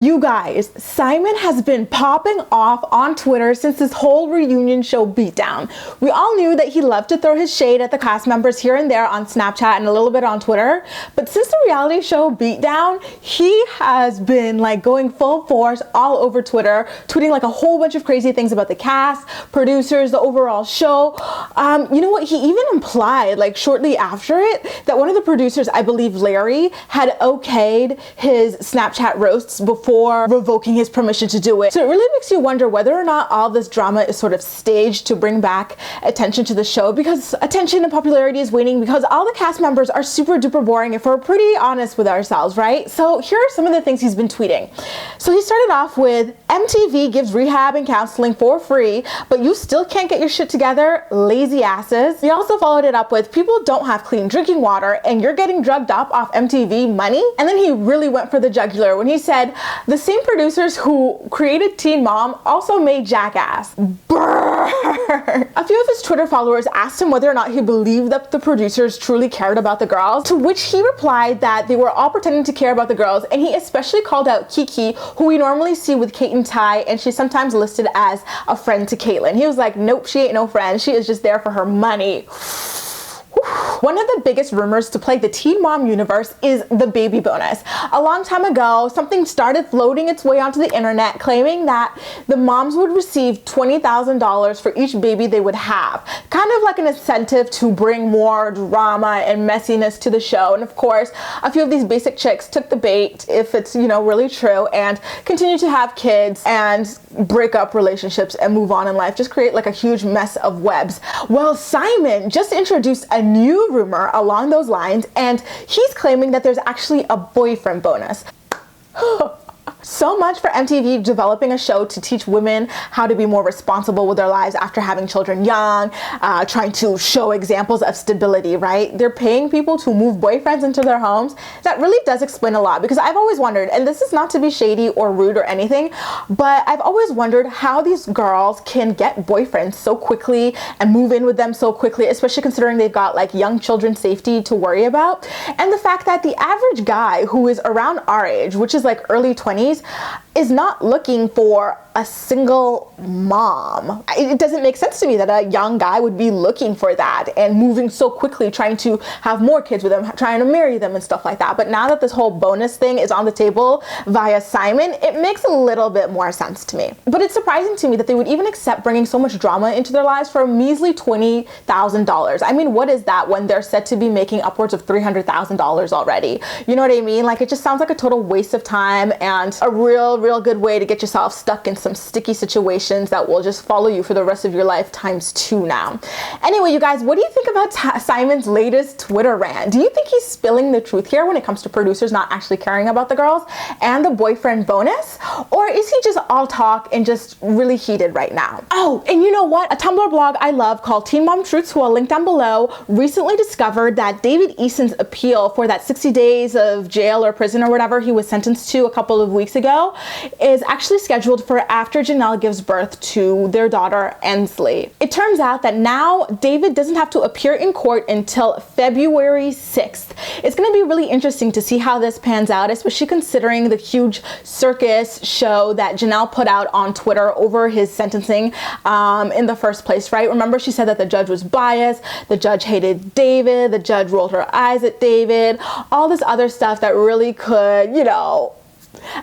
You guys, Simon has been popping off on Twitter since this whole reunion show beatdown. We all knew that he loved to throw his shade at the cast members here and there on Snapchat and a little bit on Twitter, but since the reality show beatdown, he has been like going full force all over Twitter, tweeting like a whole bunch of crazy things about the cast, producers, the overall show. You know what, he even implied like shortly after it that one of the producers, I believe Larry, had okayed his Snapchat roasts before revoking his permission to do it. So it really makes you wonder whether or not all this drama is sort of staged to bring back attention to the show, because attention and popularity is waning because all the cast members are super duper boring if we're pretty honest with ourselves, right? So here are some of the things he's been tweeting. So he started off with, MTV gives rehab and counseling for free, but you still can't get your shit together, lazy asses. He also followed it up with, people don't have clean drinking water and you're getting drugged up off MTV money. And then he really went for the jugular when he said, the same producers who created Teen Mom also made Jackass. Brrr. A few of his Twitter followers asked him whether or not he believed that the producers truly cared about the girls, to which he replied that they were all pretending to care about the girls, and he especially called out Kiki, who we normally see with Kate and Ty, and she's sometimes listed as a friend to Caitlyn. He was like, nope, she ain't no friend. She is just there for her money. One of the biggest rumors to plague the Teen Mom universe is the baby bonus. A long time ago, something started floating its way onto the internet claiming that the moms would receive $20,000 for each baby they would have. Kind of like an incentive to bring more drama and messiness to the show. And of course, a few of these basic chicks took the bait, if it's, you know, really true, and continue to have kids and break up relationships and move on in life. Just create like a huge mess of webs. Well, Simon just introduced a new rumor along those lines, and he's claiming that there's actually a boyfriend bonus. So much for MTV developing a show to teach women how to be more responsible with their lives after having children young, trying to show examples of stability, right? They're paying people to move boyfriends into their homes. That really does explain a lot, because I've always wondered, and this is not to be shady or rude or anything, but I've always wondered how these girls can get boyfriends so quickly and move in with them so quickly, especially considering they've got like young children's safety to worry about. And the fact that the average guy who is around our age, which is like early 20s, is not looking for a single mom. It doesn't make sense to me that a young guy would be looking for that and moving so quickly, trying to have more kids with them, trying to marry them and stuff like that. But now that this whole bonus thing is on the table via Simon, it makes a little bit more sense to me. But it's surprising to me that they would even accept bringing so much drama into their lives for a measly $20,000. I mean, what is that when they're said to be making upwards of $300,000 already? You know what I mean? Like, it just sounds like a total waste of time and a real good way to get yourself stuck in some sticky situations that will just follow you for the rest of your life ×2 now. Anyway, you guys, what do you think about Simon's latest Twitter rant? Do you think he's spilling the truth here when it comes to producers not actually caring about the girls and the boyfriend bonus? Or is he just all talk and just really heated right now? Oh, and you know what? A Tumblr blog I love called Teen Mom Truths, who I'll link down below, recently discovered that David Eason's appeal for that 60 days of jail or prison or whatever he was sentenced to a couple of weeks ago is actually scheduled for after Jenelle gives birth to their daughter Ensley. It turns out that now David doesn't have to appear in court until February 6th. It's going to be really interesting to see how this pans out, especially considering the huge circus show that Jenelle put out on Twitter over his sentencing in the first place, right? Remember, she said that the judge was biased, the judge hated David, the judge rolled her eyes at David, all this other stuff that really could, you know,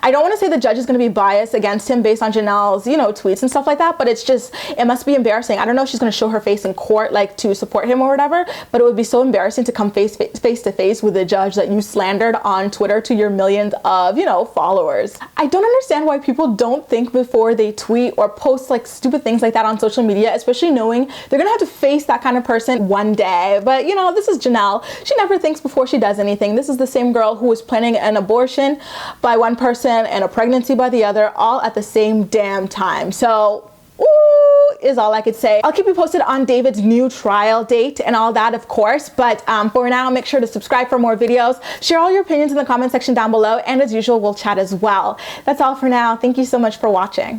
I don't want to say the judge is going to be biased against him based on Jenelle's, you know, tweets and stuff like that, but it's just, it must be embarrassing. I don't know if she's going to show her face in court, like, to support him or whatever, but it would be so embarrassing to come face to face with a judge that you slandered on Twitter to your millions of, you know, followers. I don't understand why people don't think before they tweet or post like stupid things like that on social media, especially knowing they're going to have to face that kind of person one day. But, you know, this is Jenelle. She never thinks before she does anything. This is the same girl who was planning an abortion by one person and a pregnancy by the other, all at the same damn time. So, ooh, is all I could say. I'll keep you posted on David's new trial date and all that, of course, but for now, make sure to subscribe for more videos. Share all your opinions in the comment section down below, and as usual, we'll chat as well. That's all for now. Thank you so much for watching.